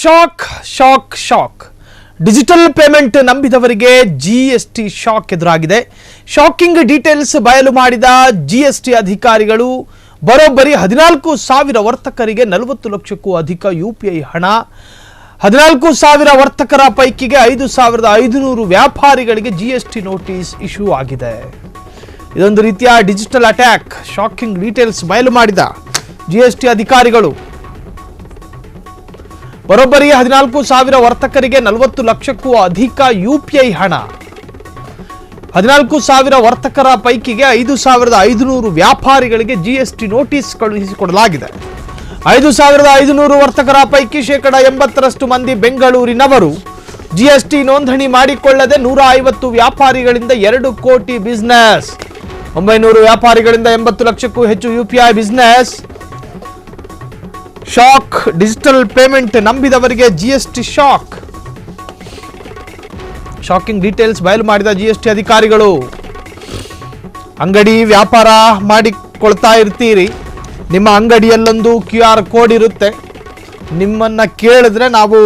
Shock shock shock digital payment ನಂಬಿದವರಿಗೆ GST shock ಎದುರಾಗಿದೆ. Shocking details ಬಯಲು ಮಾಡಿದ ಜಿಎಸ್ಟಿ ಅಧಿಕಾರಿಗಳು ಬರೋಬ್ಬರಿ 14,000 ವರ್ತಕರಿಗೆ 40 ಲಕ್ಷಕ್ಕೂ ಅಧಿಕ ಯುಪಿಐ ಹಣ, 14,000 ವರ್ತಕರ ಪೈಕಿಗೆ 5,500 ವ್ಯಾಪಾರಿಗಳಿಗೆ ಜಿಎಸ್ಟಿ ನೋಟಿಸ್ ಇಶ್ಯೂ ಆಗಿದೆ. ಇದೊಂದು ರೀತಿಯ ಡಿಜಿಟಲ್ ಅಟ್ಯಾಕ್. ಶಾಕಿಂಗ್ ಡೀಟೇಲ್ಸ್ ಬಯಲು ಮಾಡಿದ ಜಿಎಸ್ಟಿ ಅಧಿಕಾರಿಗಳು ಬರೋಬ್ಬರಿ 14,000 ವರ್ತಕರಿಗೆ 40 ಲಕ್ಷಕ್ಕೂ ಅಧಿಕ ಯುಪಿಐ ಹಣ, 14,000 ವರ್ತಕರ ಪೈಕಿಗೆ 5,500 ವ್ಯಾಪಾರಿಗಳಿಗೆ ಜಿಎಸ್ಟಿ ನೋಟಿಸ್ ಕಳುಹಿಸಿಕೊಡಲಾಗಿದೆ. 5,500 ವರ್ತಕರ ಪೈಕಿ 80% ಮಂದಿ ಬೆಂಗಳೂರಿನವರು. ಜಿಎಸ್ಟಿ ನೋಂದಣಿ ಮಾಡಿಕೊಳ್ಳದೆ 150 ವ್ಯಾಪಾರಿಗಳಿಂದ 2 ಕೋಟಿ ಬಿಸಿನೆಸ್, 900 ವ್ಯಾಪಾರಿಗಳಿಂದ 80 ಲಕ್ಷಕ್ಕೂ ಹೆಚ್ಚು UPI business. Shock, digital payment ನಂಬಿದವರಿಗೆ ಜಿಎಸ್ಟಿ ಶಾಕ್. ಶಾಕಿಂಗ್ ಡೀಟೇಲ್ಸ್ ಬಯಲು ಮಾಡಿದ ಜಿಎಸ್ಟಿ ಅಧಿಕಾರಿಗಳು. ಅಂಗಡಿ ವ್ಯಾಪಾರ ಮಾಡಿಕೊಳ್ತಾ ಇರ್ತೀರಿ, ನಿಮ್ಮ ಅಂಗಡಿಯಲ್ಲೊಂದು QR ಕೋಡ್ ಇರುತ್ತೆ. ನಿಮ್ಮನ್ನ ಕೇಳಿದ್ರೆ ನಾವು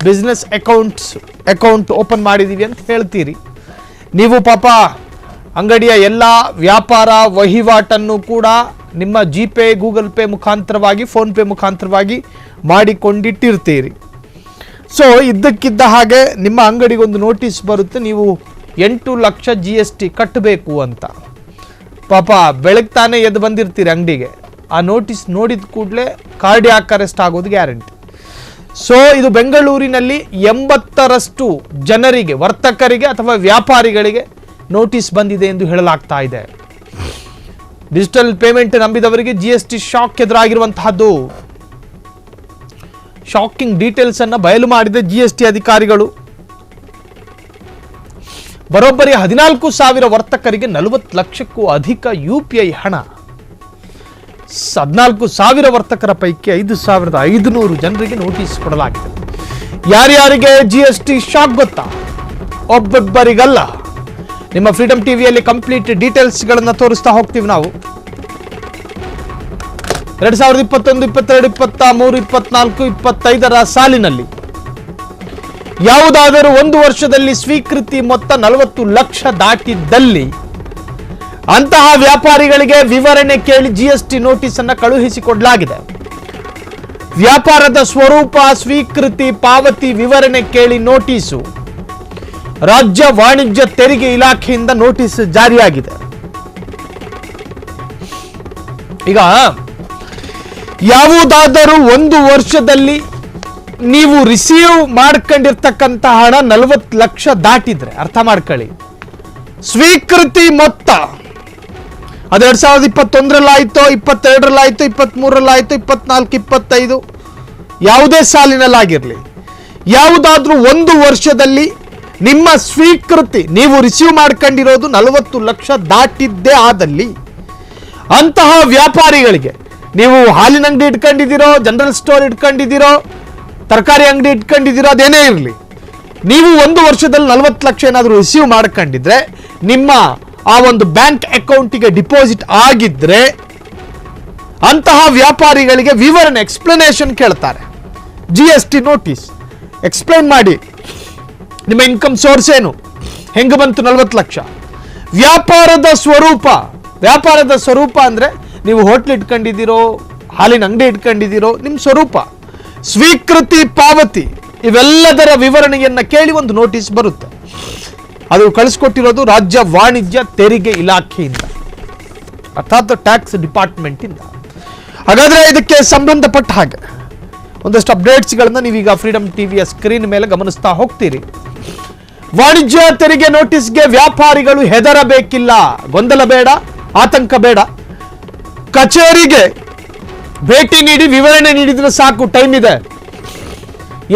ಬಿಸ್ನೆಸ್ ಅಕೌಂಟ್ ಓಪನ್ ಮಾಡಿದೀವಿ ಅಂತ ಹೇಳ್ತೀರಿ. ನೀವು ಪಾಪ ಅಂಗಡಿಯ ಎಲ್ಲ ವ್ಯಾಪಾರ ವಹಿವಾಟನ್ನು ಕೂಡ ನಿಮ್ಮ ಜಿಪೇ, ಗೂಗಲ್ ಪೇ ಮುಖಾಂತರವಾಗಿ, ಫೋನ್ ಪೇ ಮುಖಾಂತರವಾಗಿ ಮಾಡಿಕೊಂಡಿಟ್ಟಿರ್ತೀರಿ. ಸೊ ಇದ್ದಕ್ಕಿದ್ದ ಹಾಗೆ ನಿಮ್ಮ ಅಂಗಡಿಗೊಂದು ನೋಟಿಸ್ ಬರುತ್ತೆ, ನೀವು 8 ಲಕ್ಷ GST ಕಟ್ಟಬೇಕು ಅಂತ. ಪಾಪ ಬೆಳಗ್ಗೆ ತಾನೇ ಎದ್ದು ಬಂದಿರ್ತೀರಿ ಅಂಗಡಿಗೆ, ಆ ನೋಟಿಸ್ ನೋಡಿದ ಕೂಡಲೇ ಕಾರ್ಡಿಯಾಕ್ ಅರೆಸ್ಟ್ ಆಗೋದು ಗ್ಯಾರಂಟಿ. ಸೊ ಇದು ಬೆಂಗಳೂರಿನಲ್ಲಿ 80% ಜನರಿಗೆ, ವರ್ತಕರಿಗೆ ಅಥವಾ ವ್ಯಾಪಾರಿಗಳಿಗೆ ನೋಟಿಸ್ ಬಂದಿದೆ ಎಂದು ಹೇಳಲಾಗ್ತಾ ಇದೆ. ಡಿಜಿಟಲ್ ಪೇಮೆಂಟ್ ನಂಬಿದವರಿಗೆ ಜಿಎಸ್ಟಿ ಶಾಕ್ ಎದುರಾಗಿರುವಂತಹದ್ದು. ಶಾಕಿಂಗ್ ಡೀಟೇಲ್ಸ್ ಅನ್ನು ಬಯಲು ಮಾಡಿದ ಜಿಎಸ್ಟಿ ಅಧಿಕಾರಿಗಳು. ಬರೋಬ್ಬರಿ 14,000 ವರ್ತಕರಿಗೆ 40 ಲಕ್ಷಕ್ಕೂ ಅಧಿಕ ಯುಪಿಐ ಹಣ, 14,000 ವರ್ತಕರ ಪೈಕಿ 5,500 ಜನರಿಗೆ ನೋಟಿಸ್ ಕೊಡಲಾಗಿದೆ. ಯಾರ್ಯಾರಿಗೆ ಜಿಎಸ್ಟಿ ಶಾಕ್ ಗೊತ್ತಾ? ಒಬ್ಬೊಬ್ಬರಿಗಲ್ಲ. ನಿಮ್ಮ ಫ್ರೀಡಮ್ ಟಿವಿಯಲ್ಲಿ ಕಂಪ್ಲೀಟ್ ಡೀಟೇಲ್ಸ್ಗಳನ್ನು ತೋರಿಸ್ತಾ ಹೋಗ್ತೀವಿ ನಾವು. 2021, 22, 23, 24, 25 ಸಾಲಿನಲ್ಲಿ ಯಾವುದಾದರೂ ಒಂದು ವರ್ಷದಲ್ಲಿ ಸ್ವೀಕೃತಿ ಮೊತ್ತ 40 ಲಕ್ಷ ದಾಟಿದ್ದಲ್ಲಿ ಅಂತಹ ವ್ಯಾಪಾರಿಗಳಿಗೆ ವಿವರಣೆ ಕೇಳಿ ಜಿಎಸ್ಟಿ ನೋಟಿಸ್ ಅನ್ನು ಕಳುಹಿಸಿಕೊಡಲಾಗಿದೆ. ವ್ಯಾಪಾರದ ಸ್ವರೂಪ, ಸ್ವೀಕೃತಿ, ಪಾವತಿ ವಿವರಣೆ ಕೇಳಿ ನೋಟಿಸು. ರಾಜ್ಯ ವಾಣಿಜ್ಯ ತೆರಿಗೆ ಇಲಾಖೆಯಿಂದ ನೋಟಿಸ್ ಜಾರಿಯಾಗಿದೆ. ಈಗ ಯಾವುದಾದರೂ ಒಂದು ವರ್ಷದಲ್ಲಿ ನೀವು ರಿಸೀವ್ ಮಾಡ್ಕೊಂಡಿರ್ತಕ್ಕಂಥ ಹಣ 40 ಲಕ್ಷ ದಾಟಿದ್ರೆ ಅರ್ಥ ಮಾಡ್ಕೊಳ್ಳಿ, ಸ್ವೀಕೃತಿ ಮೊತ್ತ ಅದು 2021ರಲ್ಲಾಯ್ತೋ, 22ರಲ್ಲಾಯ್ತೋ, 23ರಲ್ಲಾಯ್ತೋ, 24, 25 ಯಾವುದೇ ಸಾಲಿನಲ್ಲಾಗಿರಲಿ, ಯಾವುದಾದ್ರೂ ಒಂದು ವರ್ಷದಲ್ಲಿ ನಿಮ್ಮ ಸ್ವೀಕೃತಿ ನೀವು ರಿಸೀವ್ ಮಾಡ್ಕೊಂಡಿರೋದು 40 ಲಕ್ಷ ದಾಟಿದ್ದೇ ಆದಲ್ಲಿ ಅಂತಹ ವ್ಯಾಪಾರಿಗಳಿಗೆ, ನೀವು ಹಾಲಿನ ಅಂಗಡಿ ಇಟ್ಕೊಂಡಿದ್ದೀರೋ, ಜನರಲ್ ಸ್ಟೋರ್ ಇಟ್ಕೊಂಡಿದ್ದೀರೋ, ತರಕಾರಿ ಅಂಗಡಿ ಇಟ್ಕೊಂಡಿದ್ದೀರೋ, ಅದೇನೇ ಇರಲಿ, ನೀವು ಒಂದು ವರ್ಷದಲ್ಲಿ 40 ಲಕ್ಷ ಏನಾದರೂ ರಿಸೀವ್ ಮಾಡ್ಕೊಂಡಿದ್ರೆ, ನಿಮ್ಮ ಆ ಒಂದು ಬ್ಯಾಂಕ್ ಅಕೌಂಟಿಗೆ ಡಿಪಾಸಿಟ್ ಆಗಿದ್ರೆ ಅಂತಹ ವ್ಯಾಪಾರಿಗಳಿಗೆ ವಿವರಣೆ, ಎಕ್ಸ್ಪ್ಲನೇಷನ್ ಕೇಳ್ತಾರೆ. ಜಿಎಸ್ಟಿ ನೋಟಿಸ್ ಎಕ್ಸ್ಪ್ಲೈನ್ ಮಾಡಿ, ನಿಮ್ಮ ಇನ್ಕಮ್ ಸೋರ್ಸ್ ಏನು, ಹೆಂಗೆ ಬಂತು 40 ಲಕ್ಷ. ವ್ಯಾಪಾರದ ಸ್ವರೂಪ ಅಂದ್ರೆ ನೀವು ಹೋಟ್ಲ್ ಇಟ್ಕೊಂಡಿದ್ದೀರೋ, ಹಾಲಿನ ಅಂಗಡಿ ಇಟ್ಕೊಂಡಿದ್ದೀರೋ, ನಿಮ್ಮ ಸ್ವರೂಪ, ಸ್ವೀಕೃತಿ, ಪಾವತಿ ಇವೆಲ್ಲದರ ವಿವರಣೆಯನ್ನ ಕೇಳಿ ಒಂದು ನೋಟಿಸ್ ಬರುತ್ತೆ. ಅದು ಕಳಿಸ್ಕೊಟ್ಟಿರೋದು ರಾಜ್ಯ ವಾಣಿಜ್ಯ ತೆರಿಗೆ ಇಲಾಖೆಯಿಂದ, ಅರ್ಥಾತ್ ಟ್ಯಾಕ್ಸ್ ಡಿಪಾರ್ಟ್ಮೆಂಟ್ ಇಂದ. ಹಾಗಾದ್ರೆ ಇದಕ್ಕೆ ಸಂಬಂಧಪಟ್ಟ ಹಾಗೆ ಒಂದಷ್ಟು ಅಪ್ಡೇಟ್ಸ್ಗಳನ್ನ ನೀವೀಗ ಫ್ರೀಡಮ್ ಟಿವಿಯ ಸ್ಕ್ರೀನ್ ಮೇಲೆ ಗಮನಿಸ್ತಾ ಹೋಗ್ತೀರಿ. ವಾಣಿಜ್ಯ ತೆರಿಗೆ ನೋಟಿಸ್ಗೆ ವ್ಯಾಪಾರಿಗಳು ಹೆದರಬೇಕಿಲ್ಲ, ಗೊಂದಲ ಬೇಡ, ಆತಂಕ ಬೇಡ. ಕಚೇರಿಗೆ ಭೇಟಿ ನೀಡಿ ವಿವರಣೆ ನೀಡಿದ್ರೆ ಸಾಕು, ಟೈಮ್ ಇದೆ.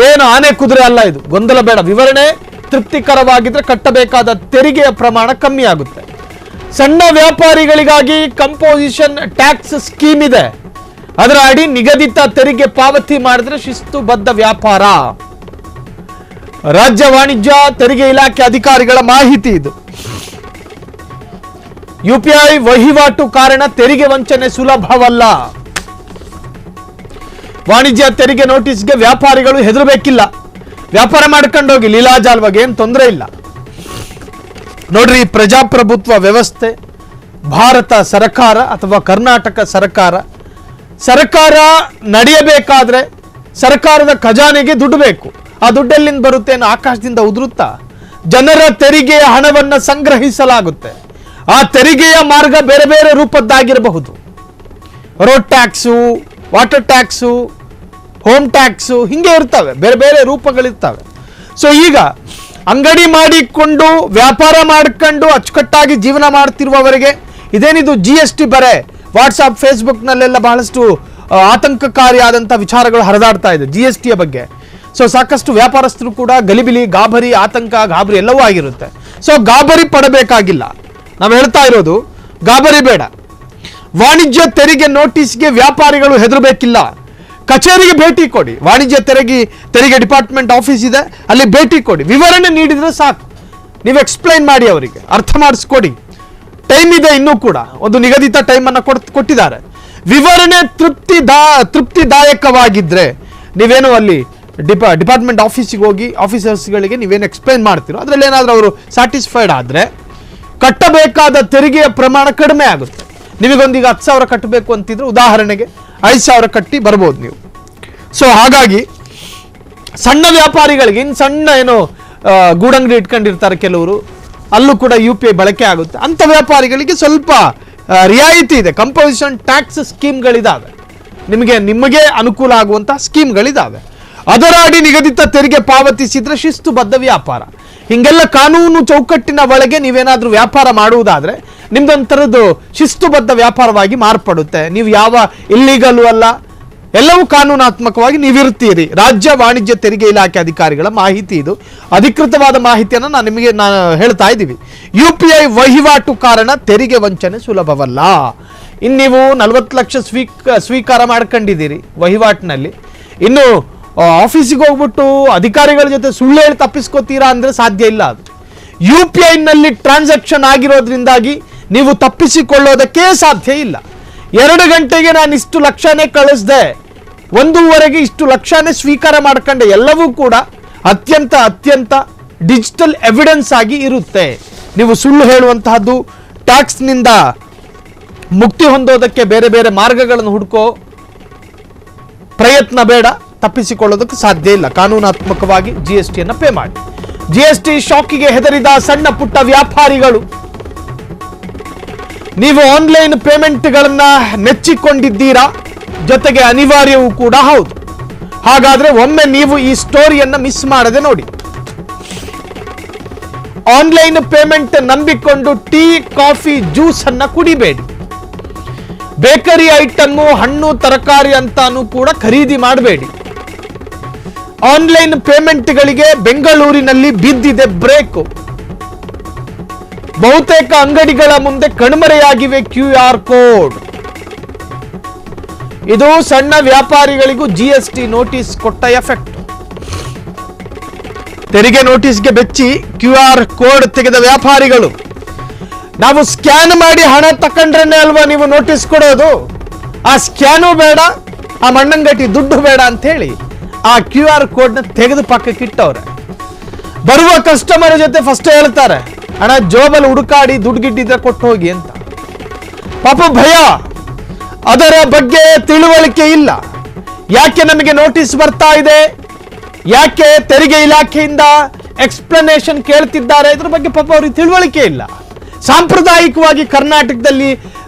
ಏನು ಆನೆ ಕುದುರೆ ಅಲ್ಲ ಇದು, ಗೊಂದಲ ಬೇಡ. ವಿವರಣೆ ತೃಪ್ತಿಕರವಾಗಿದ್ರೆ ಕಟ್ಟಬೇಕಾದ ತೆರಿಗೆಯ ಪ್ರಮಾಣ ಕಮ್ಮಿ ಆಗುತ್ತೆ. ಸಣ್ಣ ವ್ಯಾಪಾರಿಗಳಿಗಾಗಿ ಕಂಪೋಸಿಷನ್ ಟ್ಯಾಕ್ಸ್ ಸ್ಕೀಮ್ ಇದೆ, ಅದರ ಅಡಿ ನಿಗದಿತ ತೆರಿಗೆ ಪಾವತಿ ಮಾಡಿದ್ರೆ ಶಿಸ್ತುಬದ್ಧ ವ್ಯಾಪಾರ. ರಾಜ್ಯ ವಾಣಿಜ್ಯ ತೆರಿಗೆ ಇಲಾಖೆ ಅಧಿಕಾರಿಗಳ ಮಾಹಿತಿ ಇದು. ಯುಪಿಐ ವಹಿವಾಟು ಕಾರಣ ತೆರಿಗೆ ವಂಚನೆ ಸುಲಭವಲ್ಲ. ವಾಣಿಜ್ಯ ತೆರಿಗೆ ನೋಟಿಸ್ಗೆ ವ್ಯಾಪಾರಿಗಳು ಹೆದರಬೇಕಿಲ್ಲ. ವ್ಯಾಪಾರ ಮಾಡ್ಕೊಂಡೋಗಿ ಲೀಲಾಜಾಲ್ವಾಗಿ ಏನು ತೊಂದರೆ ಇಲ್ಲ. ನೋಡ್ರಿ, ಪ್ರಜಾಪ್ರಭುತ್ವ ವ್ಯವಸ್ಥೆ, ಭಾರತ ಸರ್ಕಾರ ಅಥವಾ ಕರ್ನಾಟಕ ಸರ್ಕಾರ ನಡೆಯಬೇಕಾದ್ರೆ ಸರ್ಕಾರದ ಖಜಾನೆಗೆ ದುಡ್ಡು ಬೇಕು. ಆ ದುಡ್ಡೆಲ್ಲಿಂದ ಬರುತ್ತೆ? ಆಕಾಶದಿಂದ ಉದುರುತ್ತಾ? ಜನರ ತೆರಿಗೆಯ ಹಣವನ್ನು ಸಂಗ್ರಹಿಸಲಾಗುತ್ತೆ. ಆ ತೆರಿಗೆಯ ಮಾರ್ಗ ಬೇರೆ ಬೇರೆ ರೂಪದ್ದಾಗಿರಬಹುದು. Road tax, water tax, home tax, ಹಿಂಗೆ ಇರ್ತವೆ, ಬೇರೆ ಬೇರೆ ರೂಪಗಳಿರ್ತವೆ. ಸೊ ಈಗ ಅಂಗಡಿ ಮಾಡಿಕೊಂಡು ವ್ಯಾಪಾರ ಮಾಡ್ಕೊಂಡು ಅಚ್ಚುಕಟ್ಟಾಗಿ ಜೀವನ ಮಾಡ್ತಿರುವವರಿಗೆ ಇದೇನಿದು GST ಬರೆ ವಾಟ್ಸಾಪ್ ಫೇಸ್ಬುಕ್ನಲ್ಲೆಲ್ಲ ಬಹಳಷ್ಟು ಆತಂಕಕಾರಿಯಾದಂಥ ವಿಚಾರಗಳು ಹರಿದಾಡ್ತಾ ಇದೆ GSTಯ ಬಗ್ಗೆ. ಸೊ ಸಾಕಷ್ಟು ವ್ಯಾಪಾರಸ್ಥರು ಕೂಡ ಗಲಿಬಿಲಿ, ಗಾಬರಿ, ಆತಂಕ, ಗಾಬರಿ ಎಲ್ಲವೂ ಆಗಿರುತ್ತೆ. ಸೊ ಗಾಬರಿ ಪಡಬೇಕಾಗಿಲ್ಲ. ನಾವು ಹೇಳ್ತಾ ಇರೋದು ಗಾಬರಿ ಬೇಡ. ವಾಣಿಜ್ಯ ತೆರಿಗೆ ನೋಟಿಸ್ಗೆ ವ್ಯಾಪಾರಿಗಳು ಹೆದರಬೇಕಿಲ್ಲ. ಕಚೇರಿಗೆ ಭೇಟಿ ಕೊಡಿ. ವಾಣಿಜ್ಯ ತೆರಿಗೆ ಡಿಪಾರ್ಟ್ಮೆಂಟ್ ಆಫೀಸ್ ಇದೆ, ಅಲ್ಲಿ ಭೇಟಿ ಕೊಡಿ. ವಿವರಣೆ ನೀಡಿದರೆ ಸಾಕು. ನೀವು ಎಕ್ಸ್ಪ್ಲೈನ್ ಮಾಡಿ, ಅವರಿಗೆ ಅರ್ಥ ಮಾಡಿಸ್ಕೊಡಿ. ಟೈಮ್ ಇದೆ, ಇನ್ನೂ ಕೂಡ ಒಂದು ನಿಗದಿತ ಟೈಮನ್ನು ಕೊಟ್ಟಿದ್ದಾರೆ. ವಿವರಣೆ ತೃಪ್ತಿದಾಯಕವಾಗಿದ್ದರೆ ನೀವೇನು ಅಲ್ಲಿ ಡಿಪಾರ್ಟ್ಮೆಂಟ್ ಆಫೀಸಿಗೆ ಹೋಗಿ ಆಫೀಸರ್ಸ್ಗಳಿಗೆ ನೀವೇನು ಎಕ್ಸ್ಪ್ಲೈನ್ ಮಾಡ್ತೀರೋ ಅದರಲ್ಲಿ ಏನಾದರೂ ಅವರು ಸ್ಯಾಟಿಸ್ಫೈಡ್ ಆದರೆ ಕಟ್ಟಬೇಕಾದ ತೆರಿಗೆಯ ಪ್ರಮಾಣ ಕಡಿಮೆ ಆಗುತ್ತೆ. ನಿಮಗೊಂದೀಗ 10,000 ಕಟ್ಟಬೇಕು ಅಂತಿದ್ರೆ ಉದಾಹರಣೆಗೆ 5,000 ಕಟ್ಟಿ ಬರ್ಬೋದು ನೀವು. ಸೊ ಹಾಗಾಗಿ ಸಣ್ಣ ವ್ಯಾಪಾರಿಗಳಿಗೆ, ಇನ್ನು ಸಣ್ಣ ಏನೋ ಗೂಡಂಗಡಿ ಇಟ್ಕೊಂಡಿರ್ತಾರೆ ಕೆಲವರು, ಅಲ್ಲೂ ಕೂಡ UPI ಬಳಕೆ ಆಗುತ್ತೆ. ಅಂಥ ವ್ಯಾಪಾರಿಗಳಿಗೆ ಸ್ವಲ್ಪ ರಿಯಾಯಿತಿ ಇದೆ. ಕಂಪೋಸಿಷನ್ ಟ್ಯಾಕ್ಸ್ ಸ್ಕೀಮ್ಗಳಿದ್ದಾವೆ, ನಿಮಗೆ ಅನುಕೂಲ ಆಗುವಂಥ ಸ್ಕೀಮ್ಗಳಿದ್ದಾವೆ. ಅದರ ಅಡಿ ನಿಗದಿತ ತೆರಿಗೆ ಪಾವತಿಸಿದ್ರೆ ಶಿಸ್ತುಬದ್ಧ ವ್ಯಾಪಾರ. ಹಿಂಗೆಲ್ಲ ಕಾನೂನು ಚೌಕಟ್ಟಿನ ಒಳಗೆ ನೀವೇನಾದರೂ ವ್ಯಾಪಾರ ಮಾಡುವುದಾದರೆ ನಿಮ್ದೊಂಥರದ್ದು ಶಿಸ್ತುಬದ್ಧ ವ್ಯಾಪಾರವಾಗಿ ಮಾರ್ಪಡುತ್ತೆ. ನೀವು ಯಾವ ಇಲ್ಲಿಗಲ್ಲೂ ಅಲ್ಲ, ಎಲ್ಲವೂ ಕಾನೂನಾತ್ಮಕವಾಗಿ ನೀವಿರ್ತೀರಿ. ರಾಜ್ಯ ವಾಣಿಜ್ಯ ತೆರಿಗೆ ಇಲಾಖೆ ಅಧಿಕಾರಿಗಳ ಮಾಹಿತಿ ಇದು. ಅಧಿಕೃತವಾದ ಮಾಹಿತಿಯನ್ನು ನಾನು ಹೇಳ್ತಾ ಇದ್ದೀವಿ. UPI ವಹಿವಾಟು ಕಾರಣ ತೆರಿಗೆ ವಂಚನೆ ಸುಲಭವಲ್ಲ. ಇನ್ನು ನೀವು 40 ಲಕ್ಷ ಸ್ವೀಕಾರ ಮಾಡ್ಕೊಂಡಿದ್ದೀರಿ ವಹಿವಾಟಿನಲ್ಲಿ, ಇನ್ನು ಆಫೀಸಿಗೆ ಹೋಗ್ಬಿಟ್ಟು ಅಧಿಕಾರಿಗಳ ಜೊತೆ ಸುಳ್ಳು ಹೇಳಿ ತಪ್ಪಿಸ್ಕೋತೀರಾ ಅಂದರೆ ಸಾಧ್ಯ ಇಲ್ಲ. ಅದು UPIನಲ್ಲಿ ಟ್ರಾನ್ಸಾಕ್ಷನ್ ಆಗಿರೋದ್ರಿಂದಾಗಿ ನೀವು ತಪ್ಪಿಸಿಕೊಳ್ಳೋದಕ್ಕೆ ಸಾಧ್ಯ ಇಲ್ಲ. 2 ಗಂಟೆಗೆ ನಾನು ಇಷ್ಟು ಲಕ್ಷನೇ ಕಳಿಸ್ದೆ, 1:15ಗೆ ಇಷ್ಟು ಲಕ್ಷನೇ ಸ್ವೀಕಾರ ಮಾಡ್ಕೊಂಡೆ, ಎಲ್ಲವೂ ಕೂಡ ಅತ್ಯಂತ ಡಿಜಿಟಲ್ ಎವಿಡೆನ್ಸ್ ಆಗಿ ಇರುತ್ತೆ. ನೀವು ಸುಳ್ಳು ಹೇಳುವಂತಹದ್ದು, ಟ್ಯಾಕ್ಸ್ನಿಂದ ಮುಕ್ತಿ ಹೊಂದೋದಕ್ಕೆ ಬೇರೆ ಬೇರೆ ಮಾರ್ಗಗಳನ್ನು ಹುಡುಕೋ ಪ್ರಯತ್ನ ಬೇಡ. ತಪ್ಪಿಸಿಕೊಳ್ಳೋದಕ್ಕೆ ಸಾಧ್ಯ ಇಲ್ಲ. ಕಾನೂನಾತ್ಮಕವಾಗಿ GSTಯನ್ನು ಪೇ ಮಾಡಿ. GST ಶಾಕಿಗೆ ಹೆದರಿದ ಸಣ್ಣ ಪುಟ್ಟ ವ್ಯಾಪಾರಿಗಳು, ನೀವು ಆನ್ಲೈನ್ ಪೇಮೆಂಟ್ಗಳನ್ನ ಮೆಚ್ಚಿಕೊಂಡಿದ್ದೀರಾ, ಜೊತೆಗೆ ಅನಿವಾರ್ಯವೂ ಕೂಡ ಹೌದು. ಹಾಗಾದ್ರೆ ಒಮ್ಮೆ ನೀವು ಈ ಸ್ಟೋರಿಯನ್ನ ಮಿಸ್ ಮಾಡದೆ ನೋಡಿ. ಆನ್ಲೈನ್ ಪೇಮೆಂಟ್ ನಂಬಿಕೊಂಡು ಟೀ, ಕಾಫಿ, ಜ್ಯೂಸ್ ಅನ್ನ ಕುಡಿಬೇಡಿ. ಬೇಕರಿ ಐಟಮ್ಮು, ಹಣ್ಣು, ತರಕಾರಿ ಅಂತಾನು ಕೂಡ ಖರೀದಿ ಮಾಡಬೇಡಿ. ಆನ್ಲೈನ್ ಪೇಮೆಂಟ್ಗಳಿಗೆ ಬೆಂಗಳೂರಿನಲ್ಲಿ ಬಿದ್ದಿದೆ ಬ್ರೇಕು. ಬಹುತೇಕ ಅಂಗಡಿಗಳ ಮುಂದೆ ಕಣ್ಮರೆಯಾಗಿವೆ QR ಕೋಡ್. ಇದು ಸಣ್ಣ ವ್ಯಾಪಾರಿಗಳಿಗೂ GST ನೋಟಿಸ್ ಕೊಟ್ಟ ಎಫೆಕ್ಟ್. ತೆರಿಗೆ ನೋಟಿಸ್ಗೆ ಬೆಚ್ಚಿ QR ಕೋಡ್ ತೆಗೆದ ವ್ಯಾಪಾರಿಗಳು, ನಾವು ಸ್ಕ್ಯಾನ್ ಮಾಡಿ ಹಣ ತಕೊಂಡ್ರೇನೆ ಅಲ್ವಾ ನೀವು ನೋಟಿಸ್ ಕೊಡೋದು, ಆ ಸ್ಕ್ಯಾನು ಬೇಡ, ಆ ಮಣ್ಣಂಗಟ್ಟಿ ದುಡ್ಡು ಬೇಡ ಅಂತ ಹೇಳಿ ಆ QR ಕೋಡ್ನ ತೆಗೆದು ಪಕ್ಕಕ್ಕೆ ಇಟ್ಟವ್ರೆ. ಬರುವ ಕಸ್ಟಮರ್ ಜೊತೆ ಫಸ್ಟ್ ಹೇಳ್ತಾರೆ, ಹಣ ಜೋಬಲ್ಲಿ ಹುಡುಕಾಡಿ ದುಡ್ಡು ಗಿಟ್ಟಿದ್ರೆ ಕೊಟ್ಟು ಹೋಗಿ ಅಂತ. ಪಾಪ ಭಯ, ಅದರ ಬಗ್ಗೆ ತಿಳುವಳಿಕೆ ಇಲ್ಲ. ಯಾಕೆ ನಮಗೆ ನೋಟಿಸ್ ಬರ್ತಾ ಇದೆ, ಯಾಕೆ ತೆರಿಗೆ ಇಲಾಖೆಯಿಂದ ಎಕ್ಸ್ಪ್ಲನೇಷನ್ ಕೇಳ್ತಿದ್ದಾರೆ, ಇದ್ರ ಬಗ್ಗೆ ಪಾಪ ಅವ್ರಿಗೆ ತಿಳುವಳಿಕೆ ಇಲ್ಲ. ಸಾಂಪ್ರದಾಯಿಕವಾಗಿ ಕರ್ನಾಟಕದಲ್ಲಿ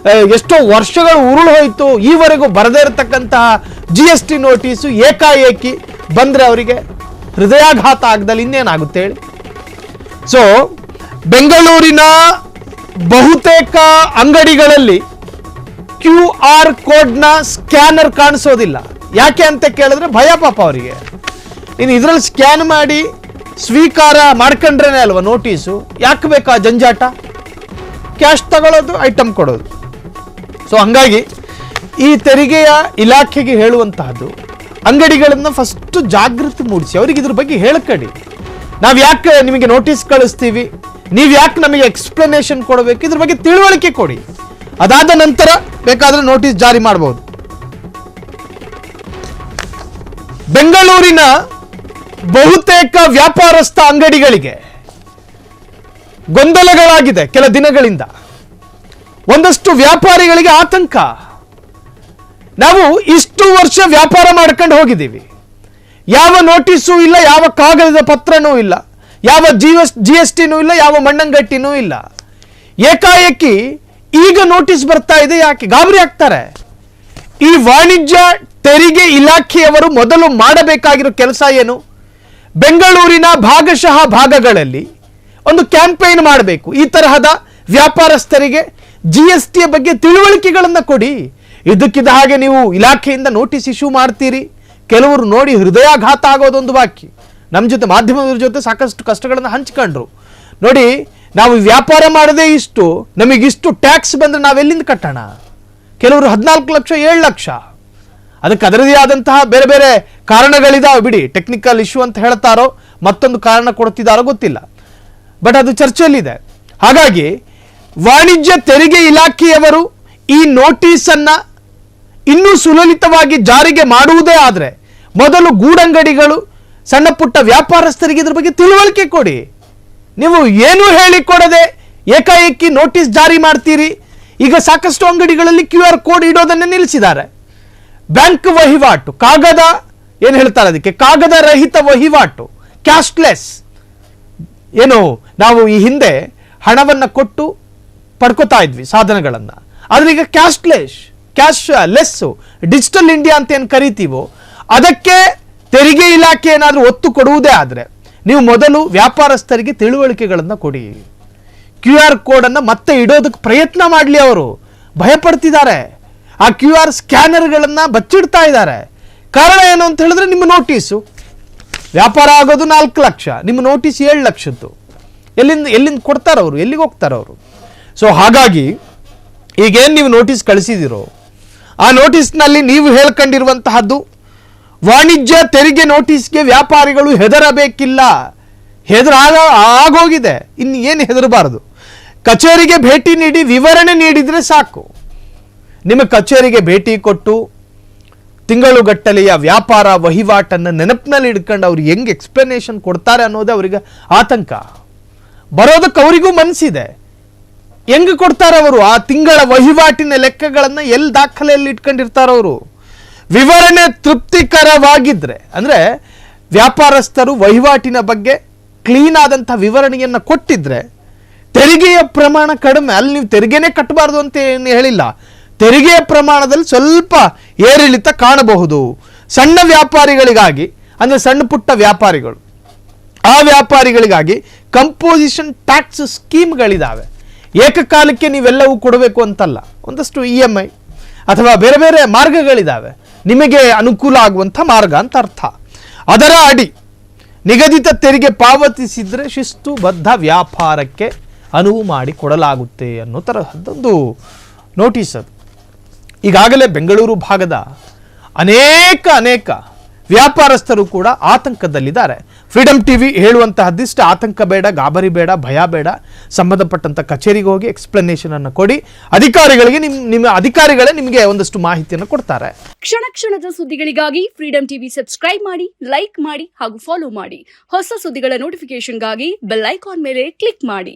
ಎಷ್ಟೋ ವರ್ಷಗಳು ಉರುಳು ಹೋಯಿತು, ಈವರೆಗೂ ಬರದೇ ಇರತಕ್ಕಂತಹ GST ನೋಟಿಸು ಏಕಾಏಕಿ ಬಂದರೆ ಅವರಿಗೆ ಹೃದಯಾಘಾತ ಆಗದಲ್ಲಿ ಇನ್ನೇನಾಗುತ್ತೆ ಹೇಳಿ. ಸೊ ಬೆಂಗಳೂರಿನ ಬಹುತೇಕ ಅಂಗಡಿಗಳಲ್ಲಿ QR ಕೋಡ್ನ ಸ್ಕ್ಯಾನರ್ ಕಾಣಿಸೋದಿಲ್ಲ. ಯಾಕೆ ಅಂತ ಕೇಳಿದ್ರೆ ಭಯ ಪಾಪ ಅವರಿಗೆ. ಇನ್ನು ಇದರಲ್ಲಿ ಸ್ಕ್ಯಾನ್ ಮಾಡಿ ಸ್ವೀಕಾರ ಮಾಡ್ಕೊಂಡ್ರೇನೆ ಅಲ್ವಾ ನೋಟಿಸು, ಯಾಕೆ ಬೇಕಾ ಜಂಜಾಟ? ಕ್ಯಾಶ್ ತಗೊಳ್ಳೋದು, ಐಟಮ್ ಕೊಡೋದು. ಸೊ ಹಂಗಾಗಿ ಈ ತೆರಿಗೆಯ ಇಲಾಖೆಗೆ ಹೇಳುವಂತಹದ್ದು, ಅಂಗಡಿಗಳನ್ನು ಫಸ್ಟ್ ಜಾಗೃತಿ ಮೂಡಿಸಿ ಅವರಿಗೆ ಇದ್ರ ಬಗ್ಗೆ ಹೇಳ್ಕಡಿ. ನಾವು ಯಾಕೆ ನಿಮಗೆ ನೋಟಿಸ್ ಕಳಿಸ್ತೀವಿ, ನೀವು ಯಾಕೆ ನಮಗೆ ಎಕ್ಸ್ಪ್ಲನೇಷನ್ ಕೊಡಬೇಕು, ಇದ್ರ ಬಗ್ಗೆ ತಿಳುವಳಿಕೆ ಕೊಡಿ. ಅದಾದ ನಂತರ ಬೇಕಾದ್ರೆ ನೋಟಿಸ್ ಜಾರಿ ಮಾಡಬಹುದು. ಬೆಂಗಳೂರಿನ ಬಹುತೇಕ ವ್ಯಾಪಾರಸ್ಥ ಅಂಗಡಿಗಳಿಗೆ ಗೊಂದಲಗಳಾಗಿದೆ ಕೆಲ ದಿನಗಳಿಂದ. ಒಂದಷ್ಟು ವ್ಯಾಪಾರಿಗಳಿಗೆ ಆತಂಕ. ನಾವು ಇಷ್ಟು ವರ್ಷ ವ್ಯಾಪಾರ ಮಾಡ್ಕೊಂಡು ಹೋಗಿದ್ದೀವಿ, ಯಾವ ನೋಟಿಸು ಇಲ್ಲ, ಯಾವ ಕಾಗದದ ಪತ್ರನೂ ಇಲ್ಲ, ಯಾವ GST ಇಲ್ಲ, ಯಾವ ಮಣ್ಣಂಗಟ್ಟಿನೂ ಇಲ್ಲ. ಏಕಾಏಕಿ ಈಗ ನೋಟಿಸ್ ಬರ್ತಾ ಇದೆ, ಯಾಕೆ ಗಾಬರಿ ಆಗ್ತಾರೆ? ಈ ವಾಣಿಜ್ಯ ತೆರಿಗೆ ಇಲಾಖೆಯವರು ಮೊದಲು ಮಾಡಬೇಕಾಗಿರೋ ಕೆಲಸ ಏನು? ಬೆಂಗಳೂರಿನ ಭಾಗಶಃ ಭಾಗಗಳಲ್ಲಿ ಒಂದು ಕ್ಯಾಂಪೇನ್ ಮಾಡಬೇಕು. ಈ ತರಹದ ವ್ಯಾಪಾರಸ್ಥರಿಗೆ GST ಬಗ್ಗೆ ತಿಳುವಳಿಕೆಗಳನ್ನು ಕೊಡಿ. ಇದಕ್ಕಿದ್ದ ಹಾಗೆ ನೀವು ಇಲಾಖೆಯಿಂದ ನೋಟಿಸ್ ಇಶ್ಯೂ ಮಾಡ್ತೀರಿ. ಕೆಲವರು ನೋಡಿ ಹೃದಯಾಘಾತ ಆಗೋದೊಂದು ಬಾಕಿ. ನಮ್ಮ ಜೊತೆ ಮಾಧ್ಯಮದವ್ರ ಜೊತೆ ಸಾಕಷ್ಟು ಕಷ್ಟಗಳನ್ನು ಹಂಚ್ಕೊಂಡ್ರು. ನೋಡಿ, ನಾವು ವ್ಯಾಪಾರ ಮಾಡದೇ ಇಷ್ಟು, ನಮಗಿಷ್ಟು ಟ್ಯಾಕ್ಸ್ ಬಂದರೆ ನಾವೆಲ್ಲಿಂದ ಕಟ್ಟೋಣ? ಕೆಲವರು 14 ಲಕ್ಷ 7 ಲಕ್ಷ. ಅದಕ್ಕೆ ಅದರದೇ ಆದಂತಹ ಬೇರೆ ಬೇರೆ ಕಾರಣಗಳಿದಾವೆ ಬಿಡಿ. ಟೆಕ್ನಿಕಲ್ ಇಶ್ಯೂ ಅಂತ ಹೇಳ್ತಾರೋ ಮತ್ತೊಂದು ಕಾರಣ ಕೊಡ್ತಿದ್ದಾರೋ ಗೊತ್ತಿಲ್ಲ, ಬಟ್ ಅದು ಚರ್ಚೆಯಲ್ಲಿದೆ. ಹಾಗಾಗಿ ವಾಣಿಜ್ಯ ತೆರಿಗೆ ಇಲಾಖೆಯವರು ಈ ನೋಟಿಸನ್ನು ಇನ್ನೂ ಸುಲಲಿತವಾಗಿ ಜಾರಿಗೆ ಮಾಡುವುದೇ ಆದರೆ ಮೊದಲು ಗೂಡಂಗಡಿಗಳು, ಸಣ್ಣ ಪುಟ್ಟ ವ್ಯಾಪಾರಸ್ಥರಿಗೆ ಇದ್ರ ಬಗ್ಗೆ ತಿಳುವಳಿಕೆ ಕೊಡಿ. ನೀವು ಏನೂ ಹೇಳಿಕೊಡದೆ ಏಕಾಏಕಿ ನೋಟಿಸ್ ಜಾರಿ ಮಾಡ್ತೀರಿ. ಈಗ ಸಾಕಷ್ಟು ಅಂಗಡಿಗಳಲ್ಲಿ QR ಕೋಡ್ ಇಡೋದನ್ನು ನಿಲ್ಲಿಸಿದ್ದಾರೆ. ಬ್ಯಾಂಕ್ ವಹಿವಾಟು, ಕಾಗದ ಏನು ಹೇಳ್ತಾರೆ ಅದಕ್ಕೆ, ಕಾಗದ ರಹಿತ ವಹಿವಾಟು, ಕ್ಯಾಶ್ಲೆಸ್. ಏನು, ನಾವು ಈ ಹಿಂದೆ ಹಣವನ್ನು ಕೊಟ್ಟು ಪಡ್ಕೋತಾ ಇದ್ವಿ ಸಾಧನಗಳನ್ನು, ಆದರೆ ಈಗ ಕ್ಯಾಶ್ಲೆಸ್ಸು, ಡಿಜಿಟಲ್ ಇಂಡಿಯಾ ಅಂತ ಏನು ಕರಿತೀವೋ ಅದಕ್ಕೆ ತೆರಿಗೆ ಇಲಾಖೆ ಏನಾದರೂ ಒತ್ತು ಕೊಡುವುದೇ ಆದರೆ ನೀವು ಮೊದಲು ವ್ಯಾಪಾರಸ್ಥರಿಗೆ ತಿಳುವಳಿಕೆಗಳನ್ನು ಕೊಡಿ. QR ಕೋಡನ್ನು ಮತ್ತೆ ಇಡೋದಕ್ಕೆ ಪ್ರಯತ್ನ ಮಾಡಲಿ. ಅವರು ಭಯಪಡ್ತಿದ್ದಾರೆ. ಆ QR ಸ್ಕ್ಯಾನರ್ಗಳನ್ನು ಬಚ್ಚಿಡ್ತಾ ಇದ್ದಾರೆ. ಕಾರಣ ಏನು ಅಂತ ಹೇಳಿದ್ರೆ, ನಿಮ್ಮ ನೋಟಿಸು ವ್ಯಾಪಾರ ಆಗೋದು 4 ಲಕ್ಷ, ನಿಮ್ಮ ನೋಟಿಸ್ 7 ಲಕ್ಷದ್ದು. ಎಲ್ಲಿಂದ ಕೊಡ್ತಾರವರು? ಎಲ್ಲಿಗೆ ಹೋಗ್ತಾರವರು? ಸೊ ಹಾಗಾಗಿ ಈಗೇನು ನೀವು ನೋಟಿಸ್ ಕಳಿಸಿದಿರೋ ಆ ನೋಟಿಸ್ನಲ್ಲಿ ನೀವು ಹೇಳ್ಕೊಂಡಿರುವಂತಹದ್ದು, ವಾಣಿಜ್ಯ ತೆರಿಗೆ ನೋಟಿಸ್ಗೆ ವ್ಯಾಪಾರಿಗಳು ಹೆದರಬೇಕಿಲ್ಲ. ಆಗೋಗಿದೆ, ಇನ್ನು ಏನು ಹೆದರಬಾರದು. ಕಚೇರಿಗೆ ಭೇಟಿ ನೀಡಿ ವಿವರಣೆ ನೀಡಿದರೆ ಸಾಕು. ನಿಮ್ಮ ಕಚೇರಿಗೆ ಭೇಟಿ ಕೊಟ್ಟು ತಿಂಗಳುಗಟ್ಟಲೆಯ ವ್ಯಾಪಾರ ವಹಿವಾಟನ್ನು ನೆನಪಿನಲ್ಲಿ ಇಟ್ಕೊಂಡು ಅವ್ರು ಹೆಂಗೆ ಎಕ್ಸ್ಪ್ಲನೇಷನ್ ಕೊಡ್ತಾರೆ ಅನ್ನೋದೇ ಅವರಿಗೆ ಆತಂಕ. ಬರೋದಕ್ಕೆ ಅವರಿಗೂ ಮನಸ್ಸಿದೆ, ಹೆಂಗೆ ಕೊಡ್ತಾರೆ ಅವರು? ಆ ತಿಂಗಳ ವಹಿವಾಟಿನ ಲೆಕ್ಕಗಳನ್ನು ಎಲ್ಲಿ ದಾಖಲೆಯಲ್ಲಿ ಇಟ್ಕೊಂಡಿರ್ತಾರವರು? ವಿವರಣೆ ತೃಪ್ತಿಕರವಾಗಿದ್ದರೆ, ಅಂದರೆ ವ್ಯಾಪಾರಸ್ಥರು ವಹಿವಾಟಿನ ಬಗ್ಗೆ ಕ್ಲೀನ್ ಆದಂಥ ವಿವರಣೆಯನ್ನು ಕೊಟ್ಟಿದ್ರೆ, ತೆರಿಗೆಯ ಪ್ರಮಾಣ ಕಡಿಮೆ, ಅಲ್ಲಿ ನೀವು ತೆರಿಗೆನೇ ಕಟ್ಟಬಾರ್ದು ಅಂತ ಏನು ಹೇಳಿಲ್ಲ, ತೆರಿಗೆಯ ಪ್ರಮಾಣದಲ್ಲಿ ಸ್ವಲ್ಪ ಏರಿಳಿತ ಕಾಣಬಹುದು. ಸಣ್ಣ ವ್ಯಾಪಾರಿಗಳಿಗಾಗಿ, ಅಂದರೆ ಸಣ್ಣ ಪುಟ್ಟ ವ್ಯಾಪಾರಿಗಳು, ಆ ವ್ಯಾಪಾರಿಗಳಿಗಾಗಿ ಕಂಪೋಸಿಷನ್ ಟ್ಯಾಕ್ಸ್ ಸ್ಕೀಮ್ಗಳಿದ್ದಾವೆ. ಏಕಕಾಲಕ್ಕೆ ನೀವೆಲ್ಲವೂ ಕೊಡಬೇಕು ಅಂತಲ್ಲ, ಒಂದಷ್ಟು EMI ಅಥವಾ ಬೇರೆ ಬೇರೆ ಮಾರ್ಗಗಳಿದ್ದಾವೆ, ನಿಮಗೆ ಅನುಕೂಲ ಆಗುವಂಥ ಮಾರ್ಗ ಅಂತ ಅರ್ಥ. ಅದರ ಅಡಿ ನಿಗದಿತ ತೆರಿಗೆ ಪಾವತಿಸಿದರೆ ಶಿಸ್ತುಬದ್ಧ ವ್ಯಾಪಾರಕ್ಕೆ ಅನುವು ಮಾಡಿ ಕೊಡಲಾಗುತ್ತೆ ಅನ್ನೋ ತರಹದ್ದೊಂದು ನೋಟಿಸ್ ಅದು. ಈಗಾಗಲೇ ಬೆಂಗಳೂರು ಭಾಗದ ಅನೇಕ ವ್ಯಾಪಾರಸ್ಥರು ಕೂಡ ಆತಂಕದಲ್ಲಿದ್ದಾರೆ. ಫ್ರೀಡಮ್ ಟಿವಿ ಹೇಳುವಂತಹದ್ದಿಷ್ಟು ಆತಂಕ ಬೇಡ, ಗಾಬರಿ ಬೇಡ, ಭಯ ಬೇಡ. ಸಂಬಂಧಪಟ್ಟಂಥ ಕಚೇರಿಗೆ ಹೋಗಿ ಎಕ್ಸ್ಪ್ಲನೇಷನ್ ಅನ್ನು ಕೊಡಿ. ಅಧಿಕಾರಿಗಳಿಗೆ ನಿಮ್ಮ ಅಧಿಕಾರಿಗಳೇ ನಿಮಗೆ ಒಂದಷ್ಟು ಮಾಹಿತಿಯನ್ನು ಕೊಡ್ತಾರೆ. ಕ್ಷಣ ಕ್ಷಣದ ಸುದ್ದಿಗಳಿಗಾಗಿ ಫ್ರೀಡಮ್ ಟಿವಿ ಸಬ್ಸ್ಕ್ರೈಬ್ ಮಾಡಿ, ಲೈಕ್ ಮಾಡಿ ಹಾಗೂ ಫಾಲೋ ಮಾಡಿ. ಹೊಸ ಸುದ್ದಿಗಳ ನೋಟಿಫಿಕೇಶನ್ಗಾಗಿ ಬೆಲ್ ಐಕಾನ್ ಮೇಲೆ ಕ್ಲಿಕ್ ಮಾಡಿ.